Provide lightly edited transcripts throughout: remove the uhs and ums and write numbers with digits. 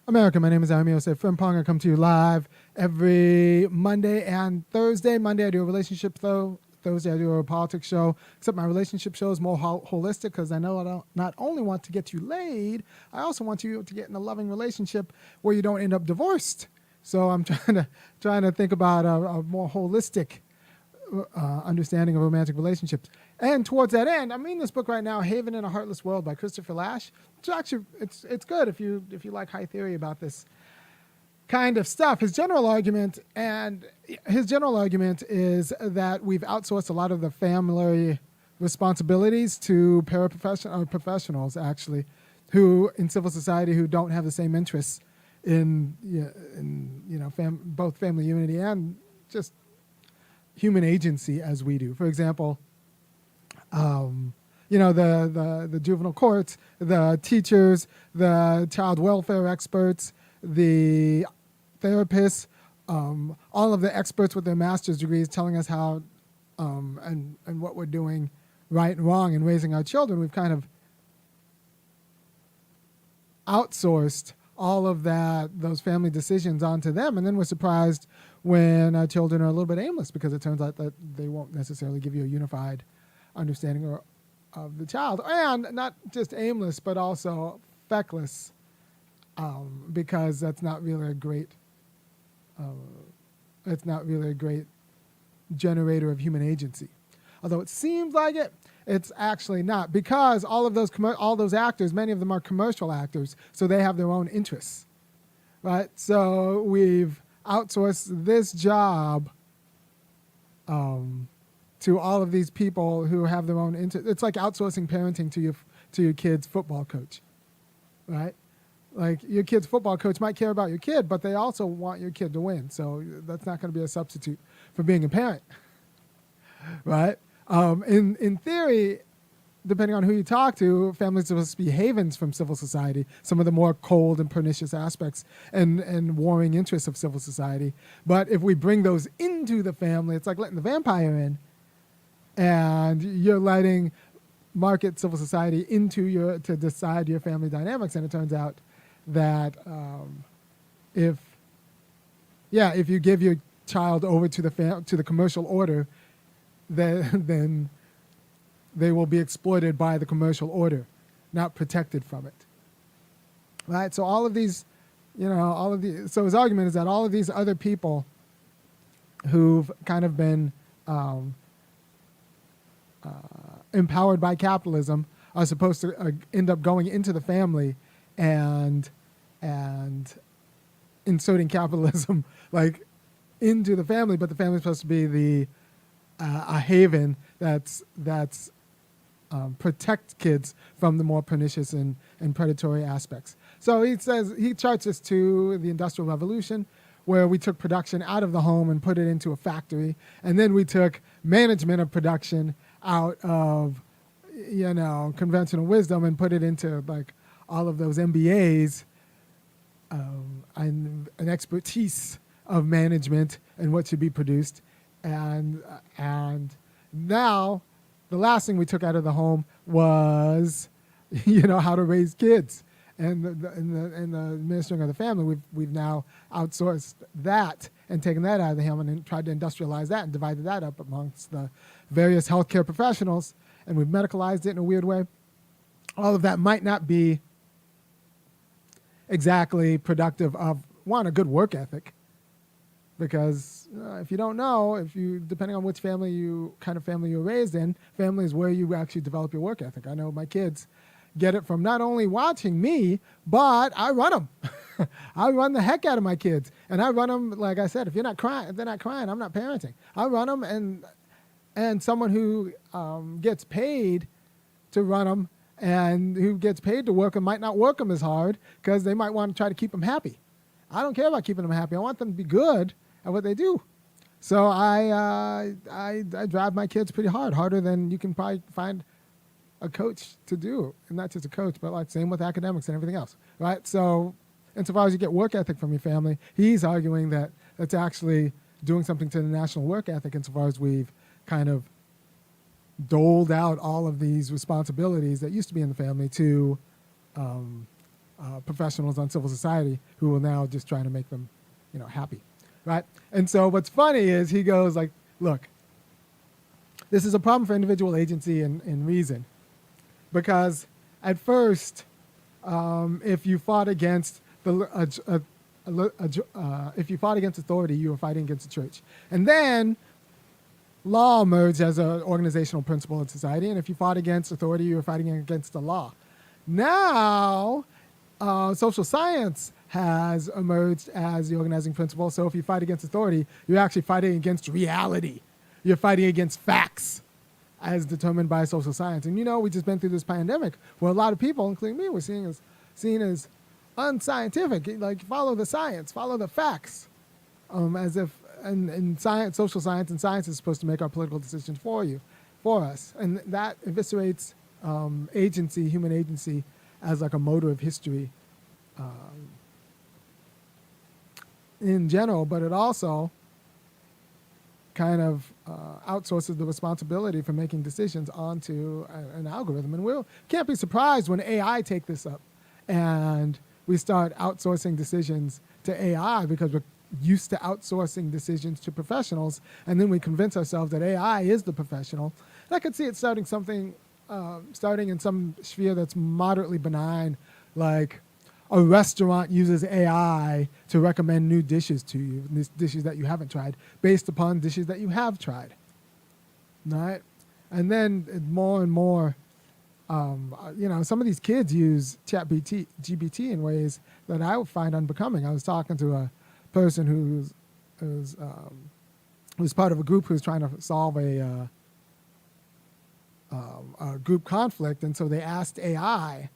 America. My name is Osei-Frimpong. I come to you live every Monday and Thursday. Monday I do a relationship show. Thursday I do a politics show. Except my relationship show is more holistic because I know I don't not only want to get you laid, I also want you to get in a loving relationship where you don't end up divorced. So I'm trying to think about a more holistic understanding of romantic relationships. And towards that end, I'm reading this book right now, Haven in a Heartless World by Christopher Lasch. It's actually it's good if you like high theory about this kind of stuff. His general argument is that we've outsourced a lot of the family responsibilities to professionals actually, who in civil society who don't have the same interests in both family unity and just human agency as we do. For example, the juvenile courts, the teachers, the child welfare experts, the therapists, all of the experts with their master's degrees telling us how and what we're doing right and wrong in raising our children. We've kind of outsourced all of those family decisions onto them, and then we're surprised when our children are a little bit aimless because it turns out that they won't necessarily give you a unified understanding of the child, and not just aimless but also feckless, because that's not really a great generator of human agency. Although it seems like it, it's actually not, because all those actors, many of them are commercial actors, so they have their own interests, right? So we've outsourced this job to all of these people who have their own interests. It's like outsourcing parenting to your kid's football coach, right? Like your kid's football coach might care about your kid, but they also want your kid to win. So that's not going to be a substitute for being a parent, right? In theory, depending on who you talk to, families are supposed to be havens from civil society, some of the more cold and pernicious aspects and warring interests of civil society. But if we bring those into the family, it's like letting the vampire in, and you're letting market civil society to decide your family dynamics. And it turns out that if you give your child over to the commercial order, then they will be exploited by the commercial order, not protected from it. Right? So so his argument is that all of these other people who've kind of been empowered by capitalism are supposed to end up going into the family and inserting capitalism like into the family, but the family's supposed to be a haven that's protect kids from the more pernicious and predatory aspects. So he charts this to the Industrial Revolution, where we took production out of the home and put it into a factory, and then we took management of production out of conventional wisdom and put it into like all of those MBAs and an expertise of management and what should be produced. And now the last thing we took out of the home was, how to raise kids and the administering of the family. We've now outsourced that and taken that out of the home and tried to industrialize that and divided that up amongst the various healthcare professionals, and we've medicalized it in a weird way. All of that might not be exactly productive of, a good work ethic, because if you don't know, depending on which kind of family you're raised in, family is where you actually develop your work ethic. I know my kids get it from not only watching me, but I run them. I run the heck out of my kids, and I run them, like I said, if they're not crying, I'm not parenting. I run them, and someone who gets paid to run them and who gets paid to work them might not work them as hard because they might want to try to keep them happy. I don't care about keeping them happy. I want them to be good at what they do. So I drive my kids pretty hard, harder than you can probably find a coach to do. And not just a coach, but like same with academics and everything else, right? So insofar as you get work ethic from your family, he's arguing that that's actually doing something to the national work ethic insofar as we've kind of doled out all of these responsibilities that used to be in the family to professionals on civil society who will now just trying to make them, happy, right? And so what's funny is he goes like, look, this is a problem for individual agency and reason, because at first, if you fought against if you fought against authority, you were fighting against the church, and then law emerged as an organizational principle in society, and if you fought against authority, you were fighting against the law. Now, social science has emerged as the organizing principle. So if you fight against authority, you're actually fighting against reality. You're fighting against facts as determined by social science. And we just been through this pandemic where a lot of people, including me, were seen as unscientific. Like, follow the science, follow the facts, as if and science, social science, and science is supposed to make our political decisions for us, and that eviscerates agency, human agency, as like a motor of history in general. But it also kind of outsources the responsibility for making decisions onto an algorithm. And we can't be surprised when AI take this up and we start outsourcing decisions to AI, because we're used to outsourcing decisions to professionals, and then we convince ourselves that AI is the professional. And I could see it starting in some sphere that's moderately benign, like a restaurant uses AI to recommend new dishes to you, dishes that you haven't tried, based upon dishes that you have tried, right? And then more and more, some of these kids use GPT in ways that I would find unbecoming. I was talking to a person who's part of a group who's trying to solve a group conflict, and so they asked AI,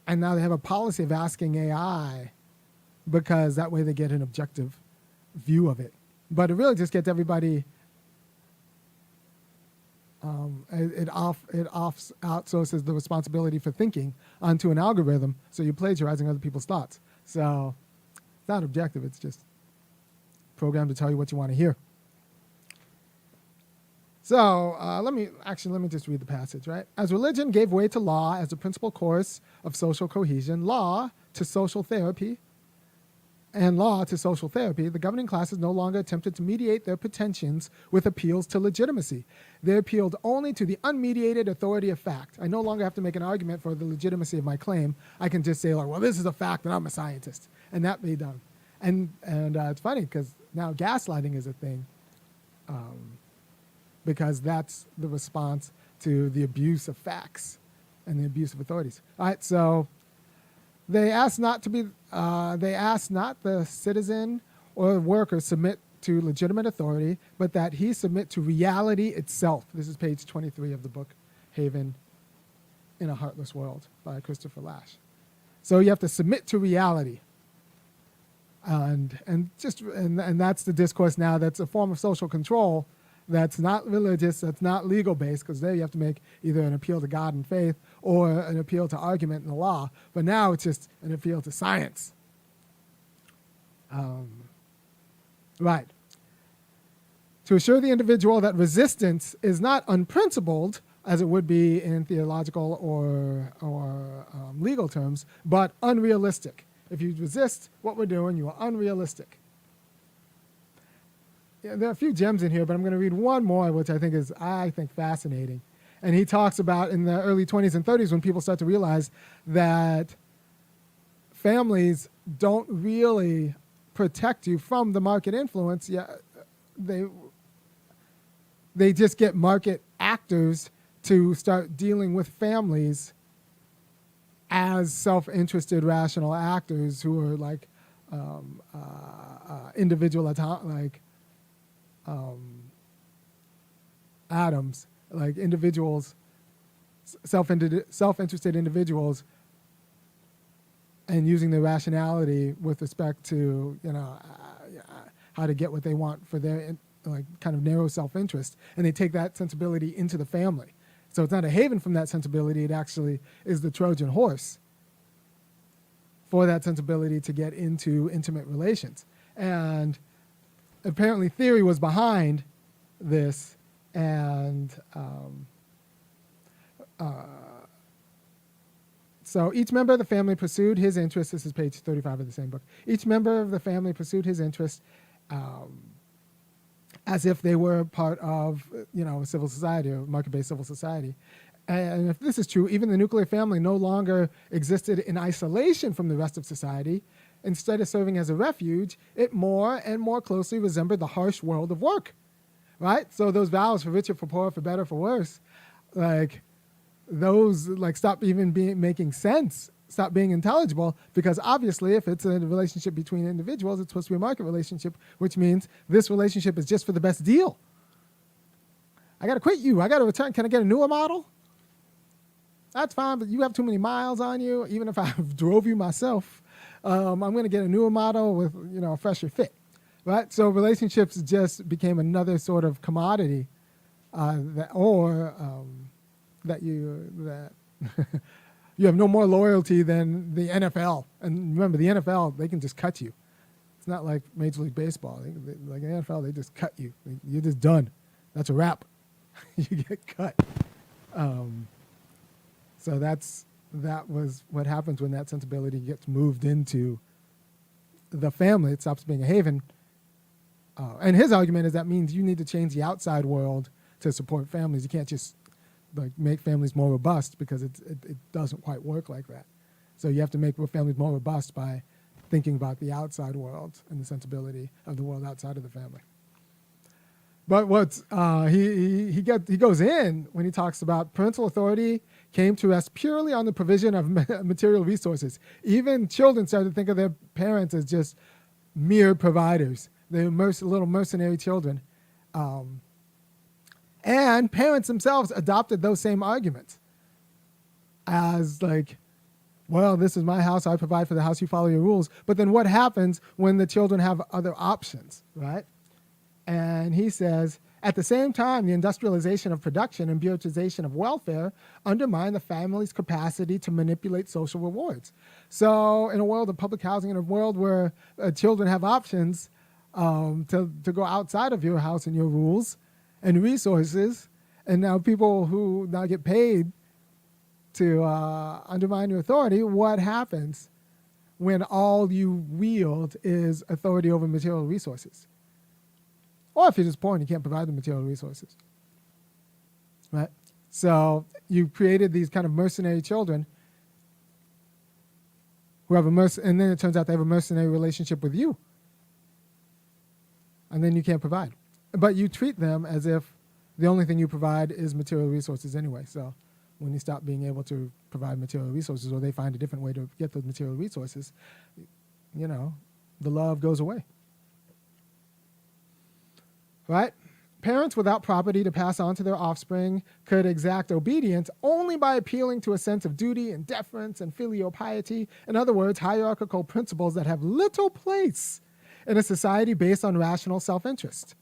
and now they have a policy of asking AI because that way they get an objective view of it. But it really just gets everybody. It outsources the responsibility for thinking onto an algorithm, so you're plagiarizing other people's thoughts. So it's not objective, it's just programmed to tell you what you want to hear. So let me just read the passage, right? As religion gave way to law as the principal course of social cohesion, law to social therapy, the governing classes no longer attempted to mediate their pretensions with appeals to legitimacy. They appealed only to the unmediated authority of fact. I no longer have to make an argument for the legitimacy of my claim. I can just say, like, well, this is a fact and I'm a scientist. And that be done. And it's funny because now gaslighting is a thing, because that's the response to the abuse of facts and the abuse of authorities. All right, so they asked not the citizen or the worker submit to legitimate authority, but that he submit to reality itself. This is page 23 of the book Haven in a Heartless World by Christopher Lasch. So you have to submit to reality. And that's the discourse now. That's a form of social control that's not religious, that's not legal based, because there you have to make either an appeal to God and faith or an appeal to argument in the law. But now it's just an appeal to science. Right. To assure the individual that resistance is not unprincipled, as it would be in theological or legal terms, but unrealistic. If you resist what we're doing, you are unrealistic. Yeah, there are a few gems in here, but I'm going to read one more, which I think fascinating. And he talks about in the early 20s and 30s when people start to realize that families don't really protect you from the market influence. Yeah, they just get market actors to start dealing with families as self-interested, rational actors who are like individual, atoms, like individuals, self-interested individuals, and using their rationality with respect to how to get what they want for their kind of narrow self-interest, and they take that sensibility into the family. So it's not a haven from that sensibility. It actually is the Trojan horse for that sensibility to get into intimate relations. And apparently theory was behind this, and So each member of the family pursued his interest. This is page 35 of the same book. Each member of the family pursued his interest as if they were part of, a civil society or market-based civil society. And if this is true, even the nuclear family no longer existed in isolation from the rest of society. Instead of serving as a refuge, it more and more closely resembled the harsh world of work, right? So those vows, for richer, for poorer, for better, for worse, those stop even making sense, stop being intelligible, because obviously if it's a relationship between individuals, it's supposed to be a market relationship, which means this relationship is just for the best deal. I got to quit you. I got to return. Can I get a newer model? That's fine, but you have too many miles on you. Even if I drove you myself, I'm going to get a newer model with, a fresher fit, right? So relationships just became another sort of commodity that you have no more loyalty than the NFL. And remember, the NFL, they can just cut you. It's not like Major League Baseball. Like the NFL, they just cut you. You're just done. That's a wrap. You get cut. So that was what happens when that sensibility gets moved into the family. It stops being a haven. And his argument is that means you need to change the outside world to support families. You can't just make families more robust, because it doesn't quite work like that. So you have to make families more robust by thinking about the outside world and the sensibility of the world outside of the family. But what's he goes in when he talks about parental authority came to rest purely on the provision of material resources. Even children started to think of their parents as just mere providers. They were little mercenary children. And parents themselves adopted those same arguments as well, this is my house, I provide for the house, you follow your rules. But then what happens when the children have other options, right? And he says, at the same time, the industrialization of production and bureaucratization of welfare undermine the family's capacity to manipulate social rewards. So in a world of public housing, in a world where children have options to go outside of your house and your rules and resources, and now people who now get paid to undermine your authority, what happens when all you wield is authority over material resources? Or if you're just poor and you can't provide the material resources, right? So you created these kind of mercenary children who have and then it turns out they have a mercenary relationship with you. And then you can't provide. But you treat them as if the only thing you provide is material resources anyway. So when you stop being able to provide material resources, or they find a different way to get those material resources, the love goes away. Right? Parents without property to pass on to their offspring could exact obedience only by appealing to a sense of duty and deference and filial piety. In other words, hierarchical principles that have little place in a society based on rational self-interest.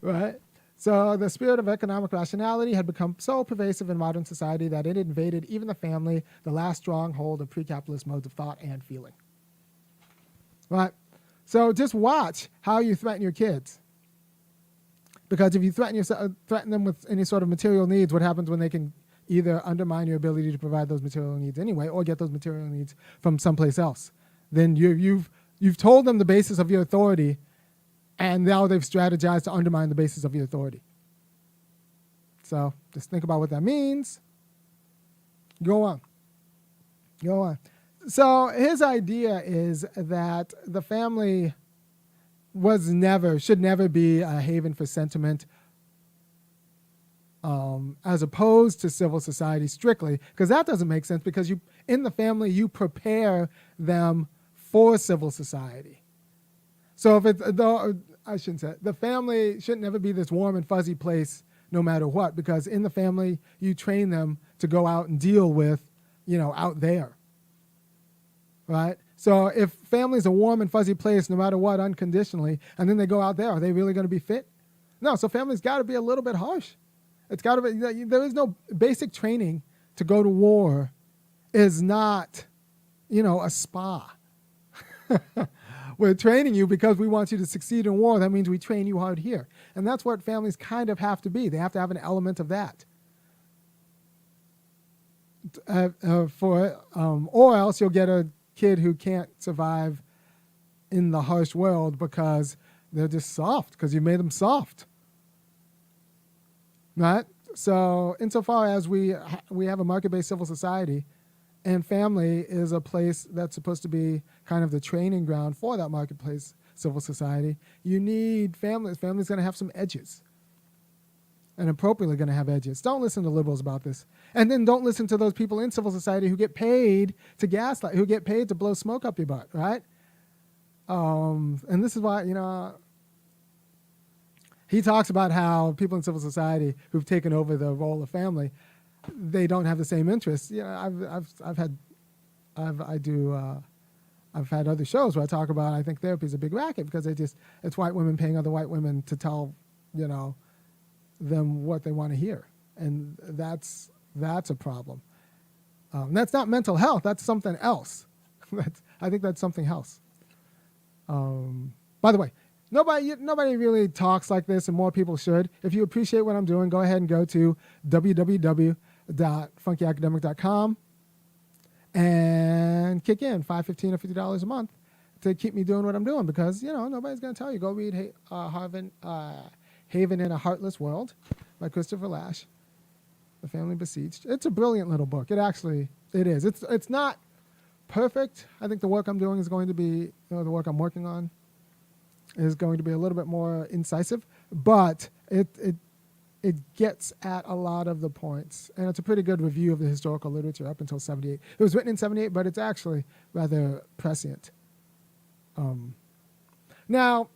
Right? So the spirit of economic rationality had become so pervasive in modern society that it invaded even the family, the last stronghold of pre-capitalist modes of thought and feeling. Right? So just watch how you threaten your kids. Because if you threaten them with any sort of material needs, what happens when they can either undermine your ability to provide those material needs anyway, or get those material needs from someplace else? Then you've told them the basis of your authority, and now they've strategized to undermine the basis of your authority. So just think about what that means. Go on. So his idea is that the family should never be a haven for sentiment, as opposed to civil society strictly, because that doesn't make sense, because in the family you prepare them for civil society. So the family shouldn't never be this warm and fuzzy place no matter what, because in the family you train them to go out and deal with, out there. Right? So if family's a warm and fuzzy place no matter what, unconditionally, and then they go out there, are they really going to be fit? No, so family's got to be a little bit harsh. It's got to be, there is no basic training to go to war is not, a spa. We're training you because we want you to succeed in war. That means we train you hard here. And that's what families kind of have to be. They have to have an element of that. or else you'll get a kid who can't survive in the harsh world because they're just soft, because you made them soft. Right? So insofar as we have a market-based civil society, and family is a place that's supposed to be kind of the training ground for that marketplace civil society, you need families. Family's going to have some edges, and appropriately going to have edges. Don't listen to liberals about this. And then don't listen to those people in civil society who get paid to gaslight, who get paid to blow smoke up your butt, right? And this is why, he talks about how people in civil society who've taken over the role of family, they don't have the same interests. I've had other shows where I talk about, I think therapy is a big racket because it's white women paying other white women to tell, them what they want to hear. And that's a problem. That's not mental health. That's something else. I think that's something else. By the way, nobody really talks like this, and more people should. If you appreciate what I'm doing, go ahead and go to www.funkyacademic.com and kick in $5, $15, or $50 a month to keep me doing what I'm doing, because nobody's going to tell you. Go read Haven in a Heartless World by Christopher Lasch, The Family Besieged. It's a brilliant little book. It is. It's not perfect. I think the work I'm doing is going to be, the work I'm working on is going to be a little bit more incisive, but it gets at a lot of the points, and it's a pretty good review of the historical literature up until 78. It was written in 78, but it's actually rather prescient. Now,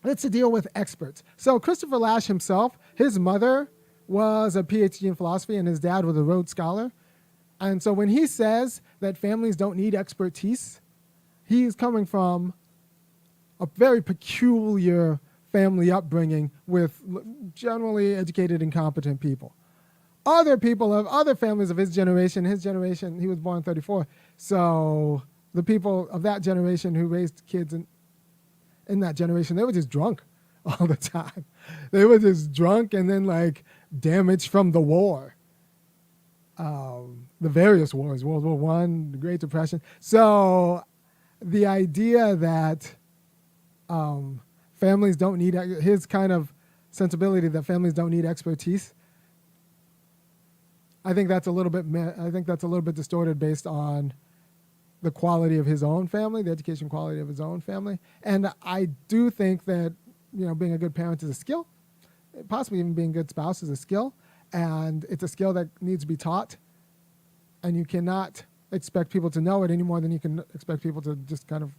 let's deal with experts. So Christopher Lasch himself, his mother was a PhD in philosophy, and his dad was a Rhodes Scholar. And so when he says that families don't need expertise, he's coming from a very peculiar family upbringing with generally educated and competent people. Other people of other families of his generation, he was born in 34, so the people of that generation who raised kids in that generation, they were just drunk all the time. They were just drunk and then damaged from the war. The various wars, World War I, the Great Depression. So the idea that families don't need, his kind of sensibility that families don't need expertise, I think that's a little bit distorted based on the quality of his own family, the education quality of his own family. And I do think that, being a good parent is a skill. Possibly even being a good spouse is a skill. And it's a skill that needs to be taught. And you cannot expect people to know it any more than you can expect people to just kind of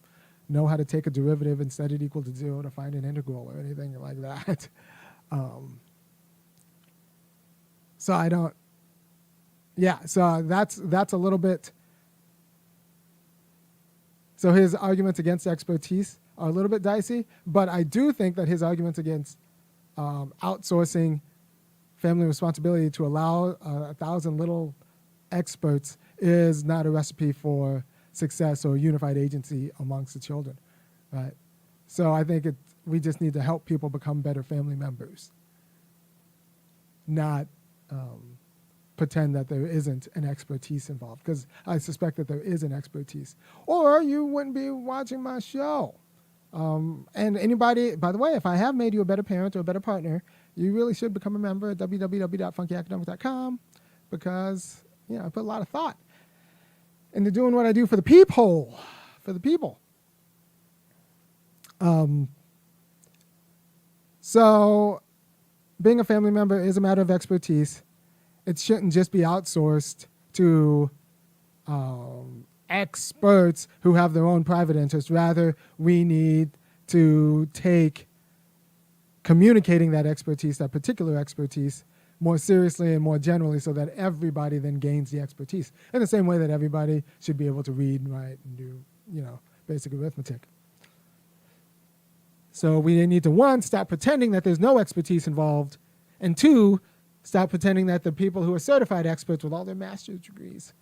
know how to take a derivative and set it equal to 0 to find an integral or anything like that. So that's a little bit. So his arguments against expertise are a little bit dicey, but I do think that his arguments against outsourcing family responsibility to allow 1,000 little experts is not a recipe for success or unified agency amongst the children, right? So I think we just need to help people become better family members, not pretend that there isn't an expertise involved, because I suspect that there is an expertise, or you wouldn't be watching my show. And anybody, by the way, if I have made you a better parent or a better partner, you really should become a member at www.funkyacademic.com, because I put a lot of thought into doing what I do for the people. So being a family member is a matter of expertise. It shouldn't just be outsourced to experts who have their own private interests. Rather, we need to take communicating that expertise, that particular expertise, more seriously and more generally, so that everybody then gains the expertise in the same way that everybody should be able to read and write and do, basic arithmetic. So we need to, 1, stop pretending that there's no expertise involved, and 2, stop pretending that the people who are certified experts with all their master's degrees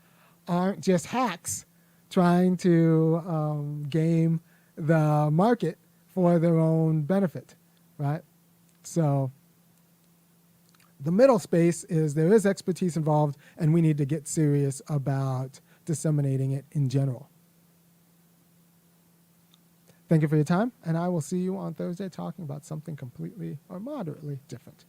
aren't just hacks trying to game the market for their own benefit, right? So The middle space is there is expertise involved, and we need to get serious about disseminating it in general. Thank you for your time, and I will see you on Thursday talking about something completely or moderately different.